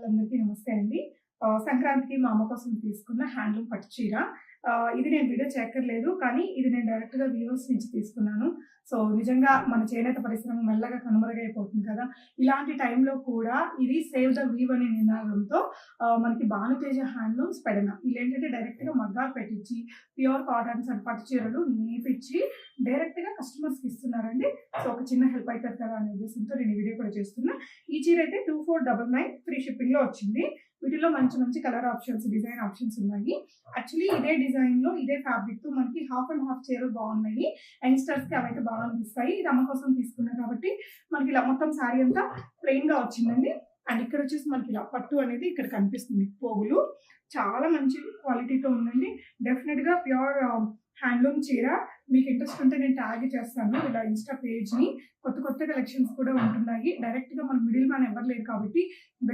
వాళ్ళందరికీ నమస్తే అండి. సంక్రాంతికి మా అమ్మ కోసం తీసుకున్న హ్యాండ్లూమ్ పట్టు చీర. ఇది నేను వీడియో చేయక్కర్లేదు. కానీ ఇది నేను డైరెక్ట్‌గా వీవర్స్ నుంచి తీసుకున్నాను. సో, నిజంగా మన చేనేత పరిశ్రమ మెల్లగా కనుమరుగైపోతుంది కదా! ఇలాంటి టైంలో కూడా ఇది సేవ్ ద వీవ్ అనే నినాదంతో మనకి భానుతేజ హ్యాండ్లూమ్స్ పెడన. వీళ్ళేంటంటే డైరెక్ట్‌గా మగ్గాలు పెట్టించి ప్యూర్ కాటన్స్ అండ్ పట్టు చీరలు నేపిచ్చి డైరెక్ట్‌గా కస్టమర్స్‌కి ఇస్తున్నారండి. సో, ఒక చిన్న హెల్ప్ అయితది కదా అనే ఉద్దేశంతో నేను ఈ వీడియో కూడా చేస్తున్నా. ఈ చీర అయితే 2499 ఫ్రీ షిప్పింగ్‌లో వచ్చింది. వీటిలో మంచి మంచి కలర్ ఆప్షన్స్, డిజైన్ ఆప్షన్స్ ఉన్నాయి. యాక్చువల్లీ ఇదే డిజైన్‌లో, ఇదే ఫ్యాబ్రిక్‌తో మనకి హాఫ్ అండ్ హాఫ్ చీరలు బాగున్నాయి. యంగ్‌స్టర్స్‌కి అవైతే బాగా అనిపిస్తాయి. ఇది అమ్మ కోసం తీసుకున్నా కాబట్టి మనకి ఇలా మొత్తం శారీ అంతా ప్లెయిన్‌గా వచ్చిందండి. అండ్ ఇక్కడ వచ్చేసి మనకి ఇలా పట్టు అనేది ఇక్కడ కనిపిస్తుంది పోగులు. చాలా మంచి క్వాలిటీతో ఉందండి. డెఫినిట్‌గా ప్యూర్ హ్యాండ్లూమ్ చీర. మీకు ఇంట్రెస్ట్ ఉంటే నేను ట్యాగ్ చేస్తాను ఇలా ఇన్‌స్టా పేజ్‌ని. కొత్త కొత్త కలెక్షన్స్ కూడా ఉంటున్నాయి. డైరెక్ట్‌గా మన మిడిల్ మ్యాన్ ఎవరు లేరు కాబట్టి